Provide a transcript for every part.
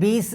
20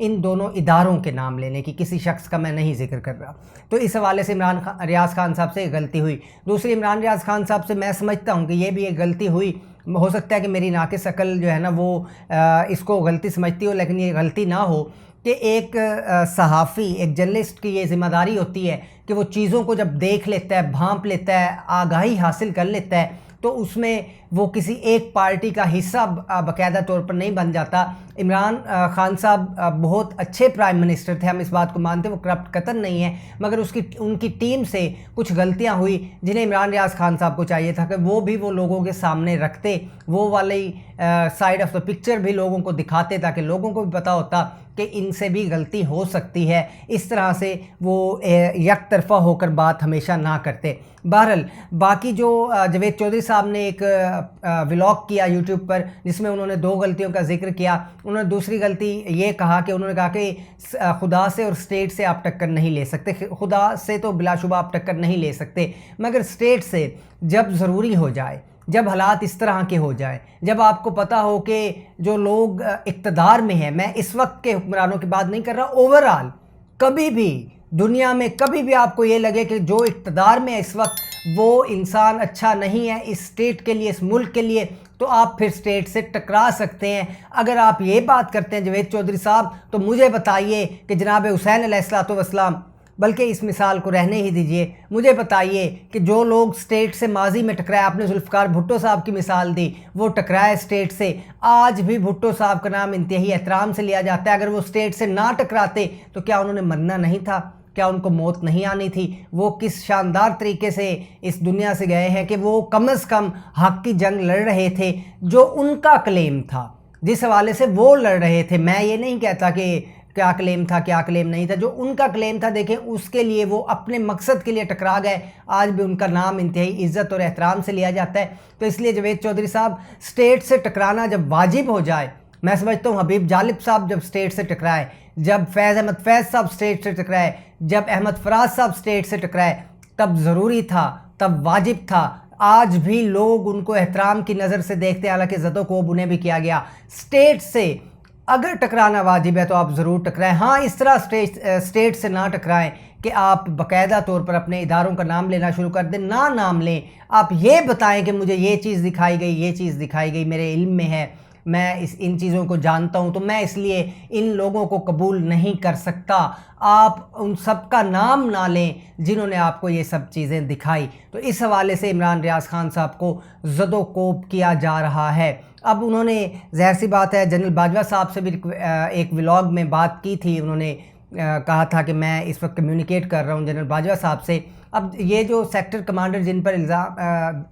ان دونوں اداروں کے نام لینے کی، کسی شخص کا میں نہیں ذکر کر رہا۔ تو اس حوالے سے ریاض خان صاحب سے غلطی ہوئی۔ دوسری، عمران ریاض خان صاحب سے میں سمجھتا ہوں کہ یہ بھی ایک غلطی ہوئی، ہو سکتا ہے کہ میری ناقص عقل جو ہے نا وہ اس کو غلطی سمجھتی ہو، لیکن یہ غلطی نہ ہو کہ ایک صحافی، ایک جرنلسٹ کی یہ ذمہ داری ہوتی ہے کہ وہ چیزوں کو جب دیکھ لیتا ہے، بھانپ لیتا ہے، آگاہی حاصل کر لیتا ہے، تو اس میں وہ کسی ایک پارٹی کا حصہ باقاعدہ طور پر نہیں بن جاتا۔ عمران خان صاحب بہت اچھے پرائم منسٹر تھے، ہم اس بات کو مانتے ہیں، وہ کرپٹ قطعاً نہیں ہے، مگر ان کی ٹیم سے کچھ غلطیاں ہوئی جنہیں عمران ریاض خان صاحب کو چاہیے تھا کہ وہ بھی وہ لوگوں کے سامنے رکھتے، وہ والی سائیڈ آف دا پکچر بھی لوگوں کو دکھاتے تاکہ لوگوں کو بھی پتہ ہوتا کہ ان سے بھی غلطی ہو سکتی ہے، اس طرح سے وہ یک طرفہ ہو کر بات ہمیشہ نہ کرتے۔ بہرحال باقی جو جاوید چودھری صاحب نے ایک ولاگ کیا یوٹیوب پر جس میں انہوں نے 2 غلطیوں کا ذکر کیا۔ انہوں نے دوسری غلطی یہ کہا کہ انہوں نے کہا کہ خدا سے اور سٹیٹ سے آپ ٹکر نہیں لے سکتے۔ خدا سے تو بلا شبہ آپ ٹکر نہیں لے سکتے، مگر سٹیٹ سے جب ضروری ہو جائے، جب حالات اس طرح کے ہو جائیں، جب آپ کو پتہ ہو کہ جو لوگ اقتدار میں ہیں، میں اس وقت کے حکمرانوں کی بات نہیں کر رہا، اوورآل کبھی بھی دنیا میں کبھی بھی آپ کو یہ لگے کہ جو اقتدار میں ہے اس وقت وہ انسان اچھا نہیں ہے اس اسٹیٹ کے لیے، اس ملک کے لیے، تو آپ پھر اسٹیٹ سے ٹکرا سکتے ہیں۔ اگر آپ یہ بات کرتے ہیں جاوید چودھری صاحب، تو مجھے بتائیے کہ جناب حسین علیہ السلام، بلکہ اس مثال کو رہنے ہی دیجئے، مجھے بتائیے کہ جو لوگ اسٹیٹ سے ماضی میں ٹکرائے، آپ نے ذوالفقار بھٹو صاحب کی مثال دی، وہ ٹکرائے اسٹیٹ سے، آج بھی بھٹو صاحب کا نام انتہائی احترام سے لیا جاتا ہے۔ اگر وہ اسٹیٹ سے نہ ٹکراتے تو کیا انہوں نے مرنا نہیں تھا؟ کیا ان کو موت نہیں آنی تھی؟ وہ کس شاندار طریقے سے اس دنیا سے گئے ہیں کہ وہ کم از کم حق کی جنگ لڑ رہے تھے جو ان کا کلیم تھا، جس حوالے سے وہ لڑ رہے تھے۔ میں یہ نہیں کہتا کہ کیا کلیم تھا کیا کلیم نہیں تھا، جو ان کا کلیم تھا دیکھیں اس کے لیے وہ اپنے مقصد کے لیے ٹکرا گئے، آج بھی ان کا نام انتہائی عزت اور احترام سے لیا جاتا ہے۔ تو اس لیے جاوید چودھری صاحب، اسٹیٹ سے ٹکرانا جب واجب ہو جائے، میں سمجھتا ہوں حبیب جالب صاحب جب اسٹیٹ سے ٹکرائے، جب فیض احمد فیض صاحب اسٹیٹ سے ٹکرائے، جب احمد فراز صاحب اسٹیٹ سے ٹکرائے، تب ضروری تھا، تب واجب تھا۔ آج بھی لوگ ان کو احترام کی نظر سے دیکھتے ہیں، حالانکہ زد و کوب انہیں بھی کیا گیا۔ اسٹیٹ سے اگر ٹکرانا واجب ہے تو آپ ضرور ٹکرائیں، ہاں اس طرح اسٹیٹ سے نہ ٹکرائیں کہ آپ باقاعدہ طور پر اپنے اداروں کا نام لینا شروع کر دیں، نہ نام لیں، آپ یہ بتائیں کہ مجھے یہ چیز دکھائی گئی، یہ چیز دکھائی گئی، میرے علم میں ہے، میں ان چیزوں کو جانتا ہوں، تو میں اس لیے ان لوگوں کو قبول نہیں کر سکتا۔ آپ ان سب کا نام نہ لیں جنہوں نے آپ کو یہ سب چیزیں دکھائی۔ تو اس حوالے سے عمران ریاض خان صاحب کو زد و کوب کیا جا رہا ہے۔ اب انہوں نے ظاہر سی بات ہے جنرل باجوہ صاحب سے بھی ایک ولاگ میں بات کی تھی، انہوں نے کہا تھا کہ میں اس وقت کمیونیکیٹ کر رہا ہوں جنرل باجوہ صاحب سے۔ اب یہ جو سیکٹر کمانڈر جن پر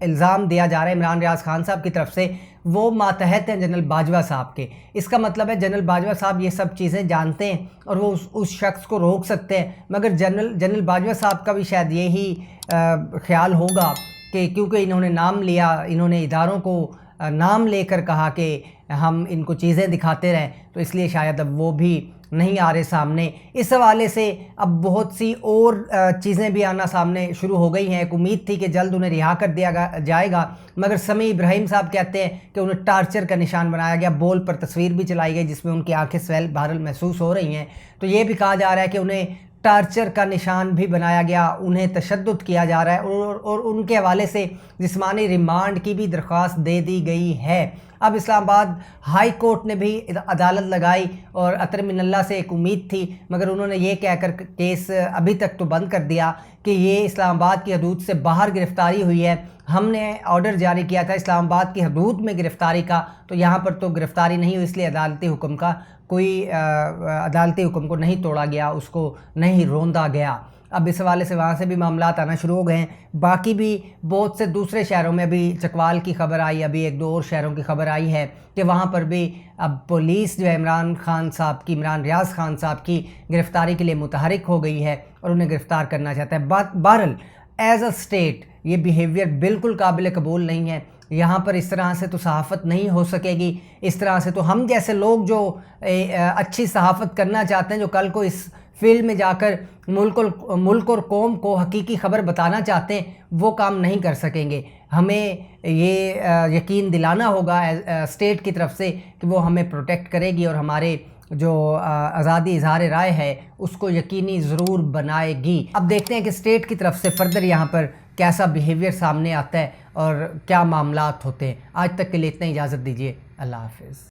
الزام دیا جا رہا ہے عمران ریاض خان صاحب کی طرف سے، وہ ماتحت ہیں جنرل باجوہ صاحب کے۔ اس کا مطلب ہے جنرل باجوہ صاحب یہ سب چیزیں جانتے ہیں اور وہ اس شخص کو روک سکتے ہیں، مگر جنرل باجوہ صاحب کا بھی شاید یہی خیال ہوگا کہ کیونکہ انہوں نے نام لیا، انہوں نے اداروں کو نام لے کر کہا کہ ہم ان کو چیزیں دکھاتے رہیں، تو اس لیے شاید اب وہ بھی نہیں آ رہے سامنے۔ اس حوالے سے اب بہت سی اور چیزیں بھی آنا سامنے شروع ہو گئی ہیں۔ ایک امید تھی کہ جلد انہیں رہا کر دیا جائے گا، مگر سمیع ابراہیم صاحب کہتے ہیں کہ انہیں ٹارچر کا نشان بنایا گیا، بول پر تصویر بھی چلائی گئی جس میں ان کی آنکھیں سویل بہرحال محسوس ہو رہی ہیں۔ تو یہ بھی کہا جا رہا ہے کہ انہیں ٹارچر کا نشان بھی بنایا گیا، انہیں تشدد کیا جا رہا ہے، اور ان کے حوالے سے جسمانی ریمانڈ کی بھی درخواست دے دی گئی ہے۔ اب اسلام آباد ہائی کورٹ نے بھی عدالت لگائی اور اطہر من اللہ سے ایک امید تھی، مگر انہوں نے یہ کہہ کر کیس ابھی تک تو بند کر دیا کہ یہ اسلام آباد کی حدود سے باہر گرفتاری ہوئی ہے۔ ہم نے آرڈر جاری کیا تھا اسلام آباد کی حدود میں گرفتاری کا، تو یہاں پر تو گرفتاری نہیں ہوئی، اس لیے عدالتی حکم کو نہیں توڑا گیا، اس کو نہیں روندا گیا۔ اب اس حوالے سے وہاں سے بھی معاملات آنا شروع ہو گئے ہیں۔ باقی بھی بہت سے دوسرے شہروں میں بھی چکوال کی خبر آئی، ابھی 1-2 اور شہروں کی خبر آئی ہے کہ وہاں پر بھی اب پولیس جو ہے عمران ریاض خان صاحب کی گرفتاری کے لیے متحرک ہو گئی ہے اور انہیں گرفتار کرنا چاہتا ہے۔ بہرحال ایز اے اسٹیٹ یہ بیہیویئر بالکل قابل قبول نہیں ہے۔ یہاں پر اس طرح سے تو صحافت نہیں ہو سکے گی، اس طرح سے تو ہم جیسے لوگ جو اچھی صحافت کرنا چاہتے ہیں، جو کل کو اس فیلڈ میں جا کر ملک اور قوم کو حقیقی خبر بتانا چاہتے ہیں، وہ کام نہیں کر سکیں گے۔ ہمیں یہ یقین دلانا ہوگا اسٹیٹ کی طرف سے کہ وہ ہمیں پروٹیکٹ کرے گی اور ہمارے جو آزادی اظہار رائے ہے اس کو یقینی ضرور بنائے گی۔ اب دیکھتے ہیں کہ اسٹیٹ کی طرف سے فردر یہاں پر کیسا بیہیویئر سامنے آتا ہے اور کیا معاملات ہوتے ہیں۔ آج تک کے لیے اتنا، اجازت دیجیے، اللہ حافظ۔